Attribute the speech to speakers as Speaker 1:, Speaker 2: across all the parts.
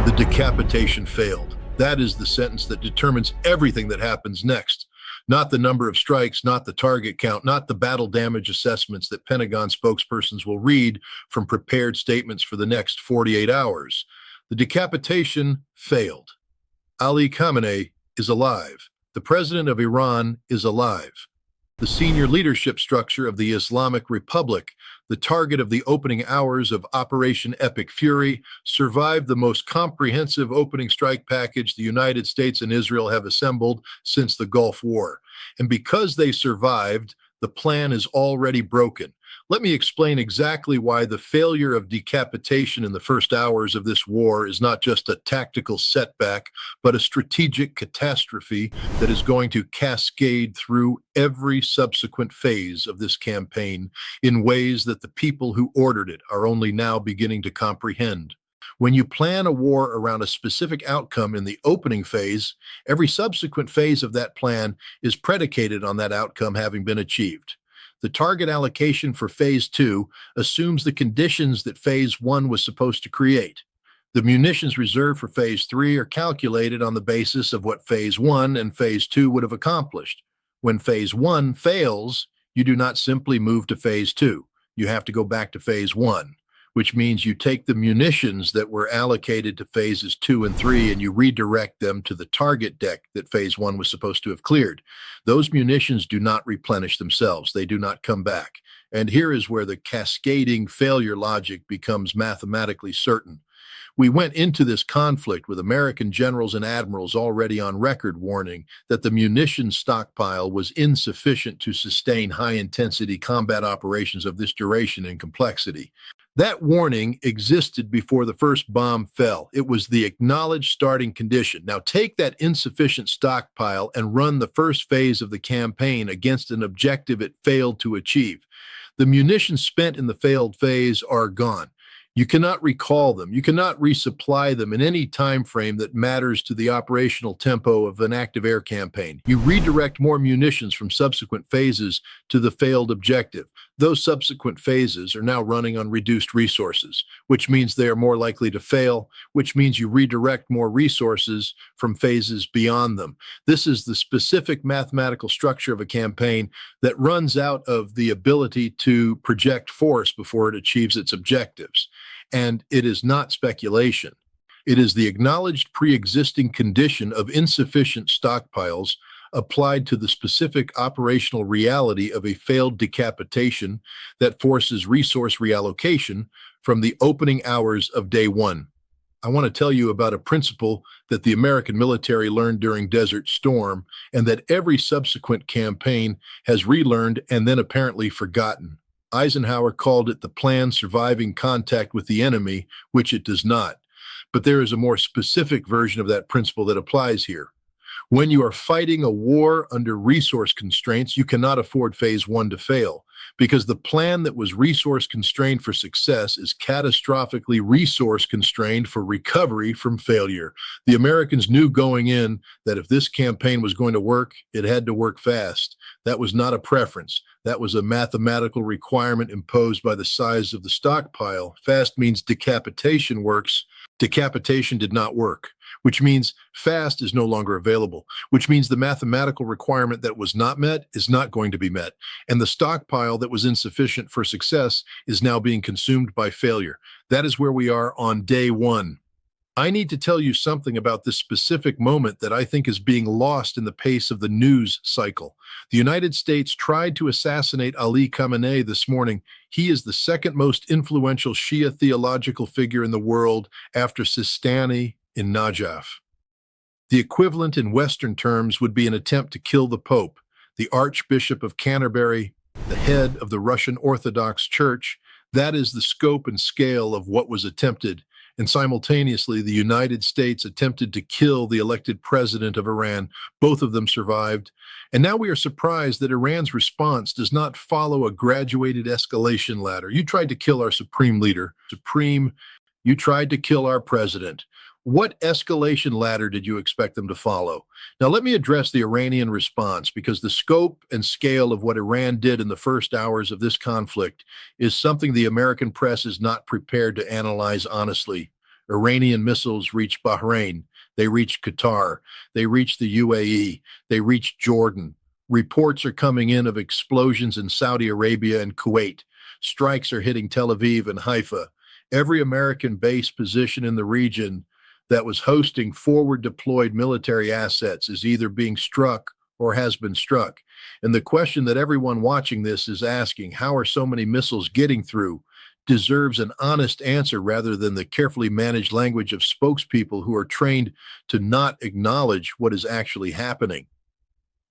Speaker 1: The decapitation failed. That is the sentence that determines everything that happens next. Not the number of strikes, not the target count, not the battle damage assessments that Pentagon spokespersons will read from prepared statements for the next 48 hours. The decapitation failed. Ali Khamenei is alive. The president of Iran is alive. The senior leadership structure of the Islamic Republic, the target of the opening hours of Operation Epic Fury, survived the most comprehensive opening strike package the United States and Israel have assembled since the Gulf War. And because they survived, the plan is already broken. Let me explain exactly why the failure of decapitation in the first hours of this war is not just a tactical setback, but a strategic catastrophe that is going to cascade through every subsequent phase of this campaign in ways that the people who ordered it are only now beginning to comprehend. When you plan a war around a specific outcome in the opening phase, every subsequent phase of that plan is predicated on that outcome having been achieved. The target allocation for Phase 2 assumes the conditions that Phase 1 was supposed to create. The munitions reserved for Phase 3 are calculated on the basis of what Phase 1 and Phase 2 would have accomplished. When Phase 1 fails, you do not simply move to Phase 2. You have to go back to Phase 1, which means you take the munitions that were allocated to Phases 2 and 3 and you redirect them to the target deck that Phase 1 was supposed to have cleared. Those munitions do not replenish themselves. They do not come back. And here is where the cascading failure logic becomes mathematically certain. We went into this conflict with American generals and admirals already on record warning that the munitions stockpile was insufficient to sustain high-intensity combat operations of this duration and complexity. That warning existed before the first bomb fell. It was the acknowledged starting condition. Now take that insufficient stockpile and run the first phase of the campaign against an objective it failed to achieve. The munitions spent in the failed phase are gone. You cannot recall them. You cannot resupply them in any time frame that matters to the operational tempo of an active air campaign. You redirect more munitions from subsequent phases to the failed objective. Those subsequent phases are now running on reduced resources, which means they are more likely to fail, which means you redirect more resources from phases beyond them. This is the specific mathematical structure of a campaign that runs out of the ability to project force before it achieves its objectives. And it is not speculation. It is the acknowledged pre-existing condition of insufficient stockpiles applied to the specific operational reality of a failed decapitation that forces resource reallocation from the opening hours of day one. I want to tell you about a principle that the American military learned during Desert Storm and that every subsequent campaign has relearned and then apparently forgotten. Eisenhower called it the plan surviving contact with the enemy, which it does not. But there is a more specific version of that principle that applies here. When you are fighting a war under resource constraints, you cannot afford Phase 1 to fail, because the plan that was resource constrained for success is catastrophically resource constrained for recovery from failure. The Americans knew going in that if this campaign was going to work, it had to work fast. That was not a preference. That was a mathematical requirement imposed by the size of the stockpile. Fast means decapitation works. Decapitation did not work, which means fast is no longer available, which means the mathematical requirement that was not met is not going to be met. And the stockpile that was insufficient for success is now being consumed by failure. That is where we are on day one. I need to tell you something about this specific moment that I think is being lost in the pace of the news cycle. The United States tried to assassinate Ali Khamenei this morning. He is the second most influential Shia theological figure in the world after Sistani in Najaf. The equivalent in Western terms would be an attempt to kill the Pope, the Archbishop of Canterbury, the head of the Russian Orthodox Church. That is the scope and scale of what was attempted. And simultaneously, the United States attempted to kill the elected president of Iran. Both of them survived. And now we are surprised that Iran's response does not follow a graduated escalation ladder. You tried to kill our supreme leader. You tried to kill our president. What escalation ladder did you expect them to follow? Now, let me address the Iranian response, because the scope and scale of what Iran did in the first hours of this conflict is something the American press is not prepared to analyze honestly. Iranian missiles reached Bahrain. They reached Qatar. They reached the UAE. They reached Jordan. Reports are coming in of explosions in Saudi Arabia and Kuwait. Strikes are hitting Tel Aviv and Haifa. Every American base position in the region that was hosting forward deployed military assets is either being struck or has been struck. And the question that everyone watching this is asking, how are so many missiles getting through, deserves an honest answer rather than the carefully managed language of spokespeople who are trained to not acknowledge what is actually happening.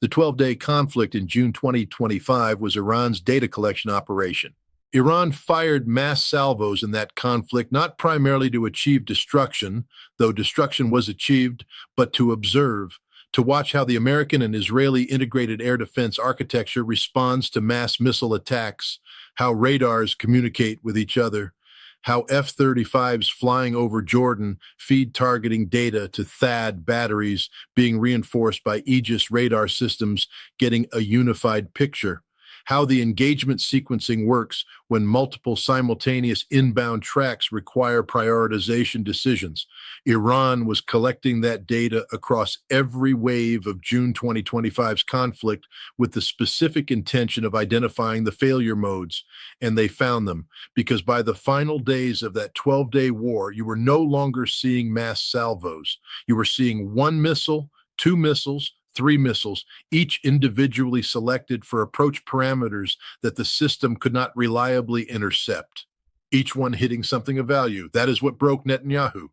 Speaker 1: The 12-day conflict in June 2025 was Iran's data collection operation. Iran fired mass salvos in that conflict, not primarily to achieve destruction, though destruction was achieved, but to observe, to watch how the American and Israeli integrated air defense architecture responds to mass missile attacks, how radars communicate with each other, how F-35s flying over Jordan feed targeting data to THAAD batteries being reinforced by Aegis radar systems getting a unified picture, how the engagement sequencing works when multiple simultaneous inbound tracks require prioritization decisions. Iran was collecting that data across every wave of June 2025's conflict with the specific intention of identifying the failure modes, and they found them, because by the final days of that 12-day war, you were no longer seeing mass salvos. You were seeing one missile, two missiles, three missiles, each individually selected for approach parameters that the system could not reliably intercept, each one hitting something of value. That is what broke Netanyahu.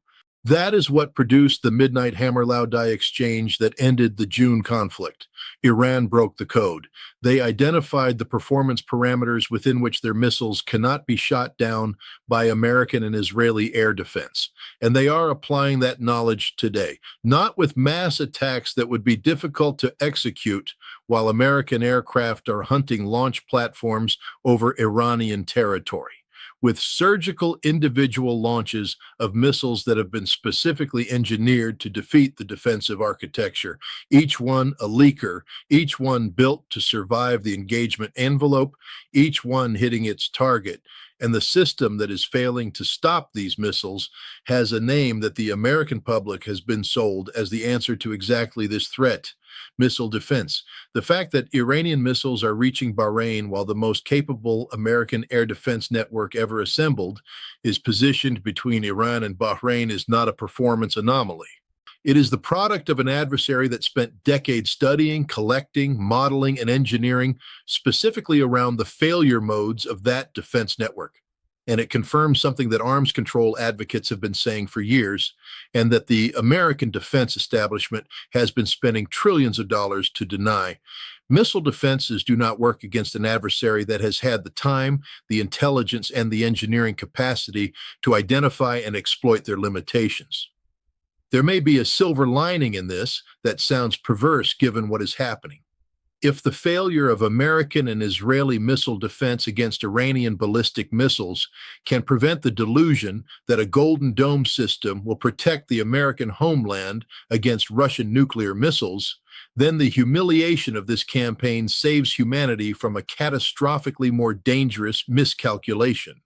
Speaker 1: That is what produced the midnight hammer-loud-die exchange that ended the June conflict. Iran broke the code. They identified the performance parameters within which their missiles cannot be shot down by American and Israeli air defense. And they are applying that knowledge today, not with mass attacks that would be difficult to execute while American aircraft are hunting launch platforms over Iranian territory, with surgical individual launches of missiles that have been specifically engineered to defeat the defensive architecture, each one a leaker, each one built to survive the engagement envelope, each one hitting its target. And the system that is failing to stop these missiles has a name that the American public has been sold as the answer to exactly this threat: missile defense. The fact that Iranian missiles are reaching Bahrain while the most capable American air defense network ever assembled is positioned between Iran and Bahrain is not a performance anomaly. It is the product of an adversary that spent decades studying, collecting, modeling, and engineering specifically around the failure modes of that defense network. And it confirms something that arms control advocates have been saying for years, and that the American defense establishment has been spending trillions of dollars to deny. Missile defenses do not work against an adversary that has had the time, the intelligence, and the engineering capacity to identify and exploit their limitations. There may be a silver lining in this that sounds perverse given what is happening. If the failure of American and Israeli missile defense against Iranian ballistic missiles can prevent the delusion that a Golden Dome system will protect the American homeland against Russian nuclear missiles, then the humiliation of this campaign saves humanity from a catastrophically more dangerous miscalculation.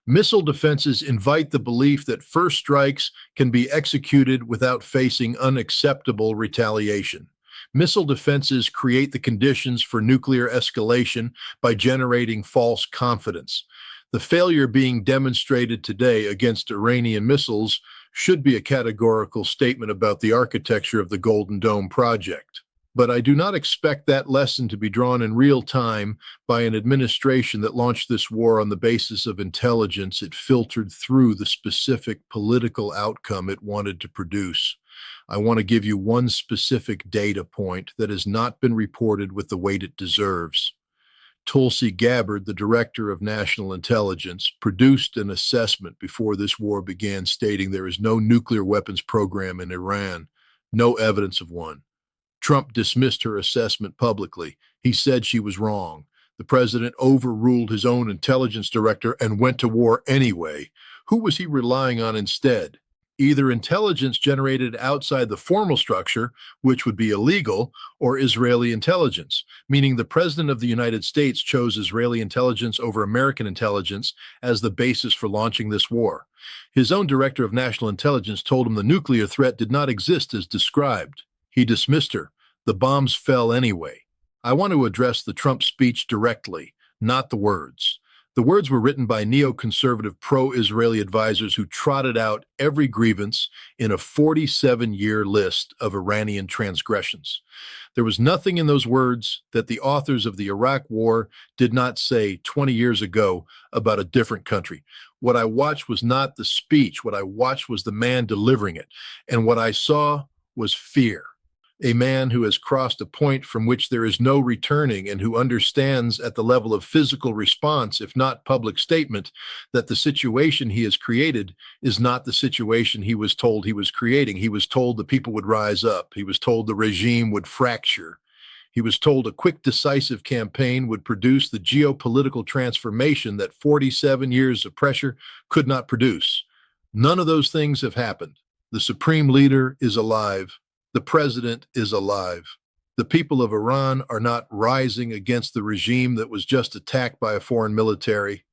Speaker 1: Missile defenses invite the belief that first strikes can be executed without facing unacceptable retaliation. Missile defenses create the conditions for nuclear escalation by generating false confidence. The failure being demonstrated today against Iranian missiles should be a categorical statement about the architecture of the Golden Dome project. But I do not expect that lesson to be drawn in real time by an administration that launched this war on the basis of intelligence it filtered through the specific political outcome it wanted to produce. I want to give you one specific data point that has not been reported with the weight it deserves. Tulsi Gabbard, the Director of National Intelligence, produced an assessment before this war began stating there is no nuclear weapons program in Iran, no evidence of one. Trump dismissed her assessment publicly. He said she was wrong. The president overruled his own intelligence director and went to war anyway. Who was he relying on instead? Either intelligence generated outside the formal structure, which would be illegal, or Israeli intelligence, meaning the President of the United States chose Israeli intelligence over American intelligence as the basis for launching this war. His own Director of National Intelligence told him the nuclear threat did not exist as described. He dismissed her. The bombs fell anyway. I want to address the Trump speech directly, not the words. The words were written by neoconservative pro-Israeli advisors who trotted out every grievance in a 47-year list of Iranian transgressions. There was nothing in those words that the authors of the Iraq War did not say 20 years ago about a different country. What I watched was not the speech. What I watched was the man delivering it. And what I saw was fear. A man who has crossed a point from which there is no returning and who understands at the level of physical response, if not public statement, that the situation he has created is not the situation he was told he was creating. He was told the people would rise up. He was told the regime would fracture. He was told a quick, decisive campaign would produce the geopolitical transformation that 47 years of pressure could not produce. None of those things have happened. The supreme leader is alive. The president is alive. The people of Iran are not rising against the regime that was just attacked by a foreign military.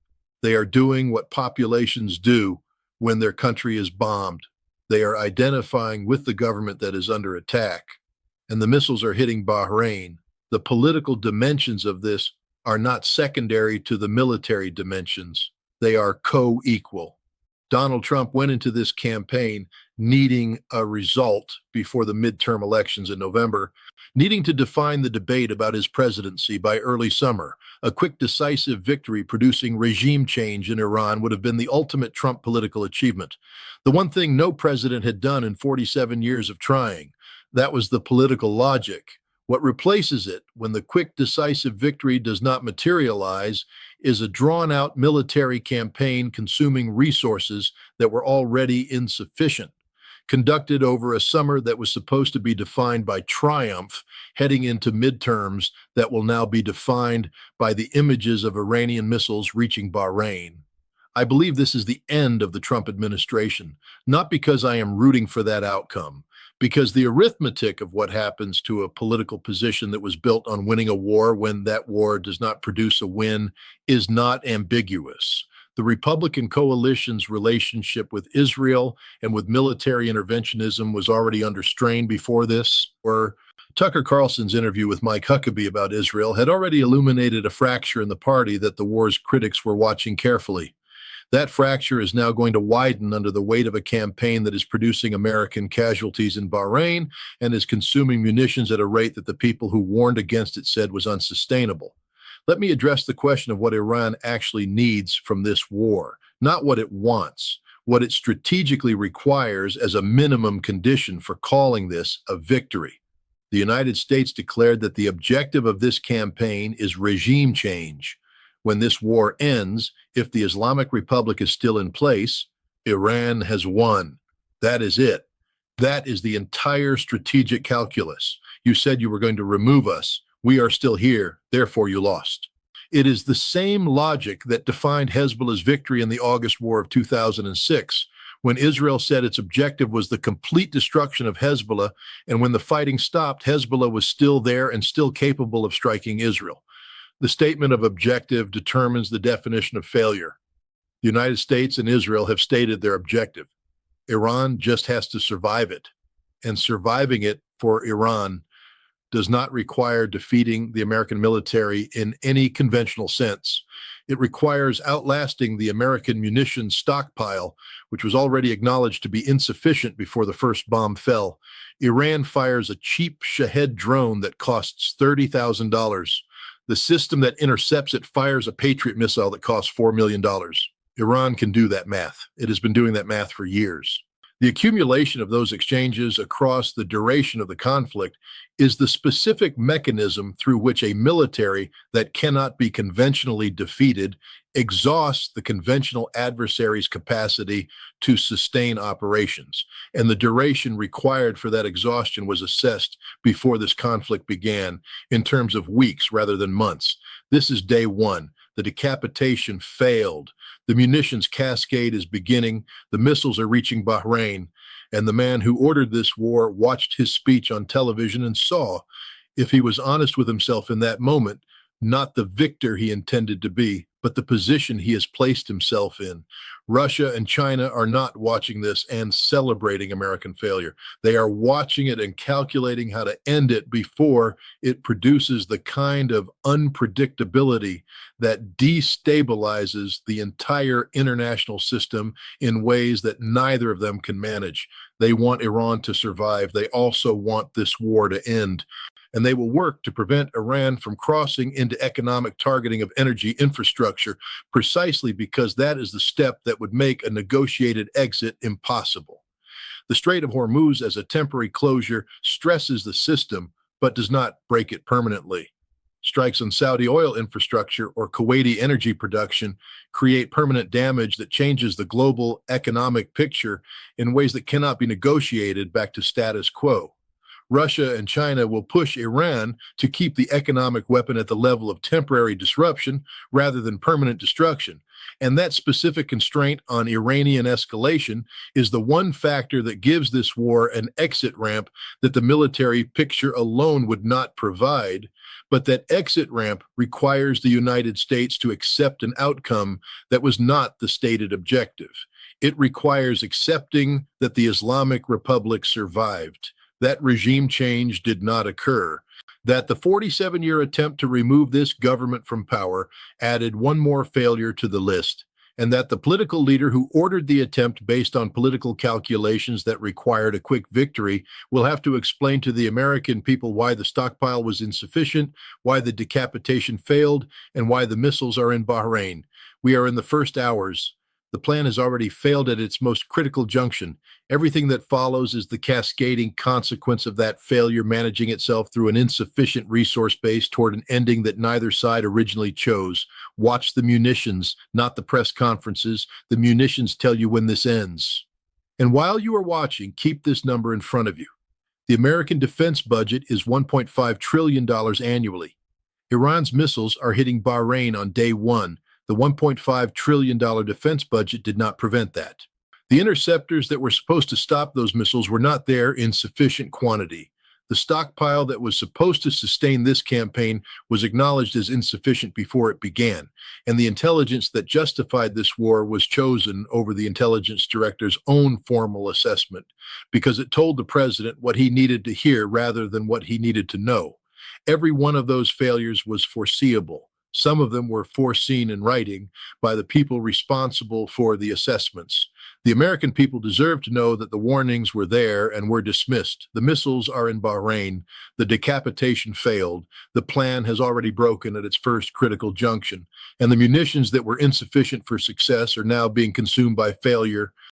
Speaker 1: They are doing what populations do when their country is bombed. They are identifying with the government that is under attack. And the missiles are hitting Bahrain. The political dimensions of this are not secondary to the military dimensions. They are co-equal. Donald Trump went into this campaign needing a result before the midterm elections in November, needing to define the debate about his presidency by early summer. A quick, decisive victory producing regime change in Iran would have been the ultimate Trump political achievement. The one thing no president had done in 47 years of trying. That was the political logic. What replaces it when the quick, decisive victory does not materialize is a drawn-out military campaign consuming resources that were already insufficient, conducted over a summer that was supposed to be defined by triumph, heading into midterms that will now be defined by the images of Iranian missiles reaching Bahrain. I believe this is the end of the Trump administration, not because I am rooting for that outcome, because the arithmetic of what happens to a political position that was built on winning a war when that war does not produce a win is not ambiguous. The Republican coalition's relationship with Israel and with military interventionism was already under strain before this, or Tucker Carlson's interview with Mike Huckabee about Israel had already illuminated a fracture in the party that the war's critics were watching carefully. That fracture is now going to widen under the weight of a campaign that is producing American casualties in Bahrain and is consuming munitions at a rate that the people who warned against it said was unsustainable. Let me address the question of what Iran actually needs from this war, not what it wants, what it strategically requires as a minimum condition for calling this a victory. The United States declared that the objective of this campaign is regime change. When this war ends, if the Islamic Republic is still in place, Iran has won. That is it. That is the entire strategic calculus. You said you were going to remove us. We are still here. Therefore, you lost. It is the same logic that defined Hezbollah's victory in the August War of 2006, when Israel said its objective was the complete destruction of Hezbollah, and when the fighting stopped, Hezbollah was still there and still capable of striking Israel. The statement of objective determines the definition of failure. The United States and Israel have stated their objective. Iran just has to survive it. And surviving it for Iran does not require defeating the American military in any conventional sense. It requires outlasting the American munitions stockpile, which was already acknowledged to be insufficient before the first bomb fell. Iran fires a cheap Shahed drone that costs $30,000. The system that intercepts it fires a Patriot missile that costs $4 million. Iran can do that math. It has been doing that math for years. The accumulation of those exchanges across the duration of the conflict is the specific mechanism through which a military that cannot be conventionally defeated exhausts the conventional adversary's capacity to sustain operations. And the duration required for that exhaustion was assessed before this conflict began in terms of weeks rather than months. This is day one. The decapitation failed. The munitions cascade is beginning. The missiles are reaching Bahrain. And the man who ordered this war watched his speech on television and saw, if he was honest with himself in that moment, not the victor he intended to be, but the position he has placed himself in. Russia and China are not watching this and celebrating American failure. They are watching it and calculating how to end it before it produces the kind of unpredictability that destabilizes the entire international system in ways that neither of them can manage. They want Iran to survive. They also want this war to end. And they will work to prevent Iran from crossing into economic targeting of energy infrastructure, precisely because that is the step that would make a negotiated exit impossible. The Strait of Hormuz as a temporary closure stresses the system, but does not break it permanently. Strikes on Saudi oil infrastructure or Kuwaiti energy production create permanent damage that changes the global economic picture in ways that cannot be negotiated back to status quo. Russia and China will push Iran to keep the economic weapon at the level of temporary disruption rather than permanent destruction. And that specific constraint on Iranian escalation is the one factor that gives this war an exit ramp that the military picture alone would not provide. But that exit ramp requires the United States to accept an outcome that was not the stated objective. It requires accepting that the Islamic Republic survived. That regime change did not occur, that the 47-year attempt to remove this government from power added one more failure to the list, and that the political leader who ordered the attempt based on political calculations that required a quick victory will have to explain to the American people why the stockpile was insufficient, why the decapitation failed, and why the missiles are in Bahrain. We are in the first hours. The plan has already failed at its most critical junction. Everything that follows is the cascading consequence of that failure managing itself through an insufficient resource base toward an ending that neither side originally chose. Watch the munitions, not the press conferences. The munitions tell you when this ends. And while you are watching, keep this number in front of you. The American defense budget is $1.5 trillion annually. Iran's missiles are hitting Bahrain on day one. The $1.5 trillion defense budget did not prevent that. The interceptors that were supposed to stop those missiles were not there in sufficient quantity. The stockpile that was supposed to sustain this campaign was acknowledged as insufficient before it began, and the intelligence that justified this war was chosen over the intelligence director's own formal assessment because it told the president what he needed to hear rather than what he needed to know. Every one of those failures was foreseeable. Some of them were foreseen in writing by the people responsible for the assessments. The American people deserve to know that the warnings were there and were dismissed. The missiles are in Bahrain. The decapitation failed. The plan has already broken at its first critical junction. And the munitions that were insufficient for success are now being consumed by failure.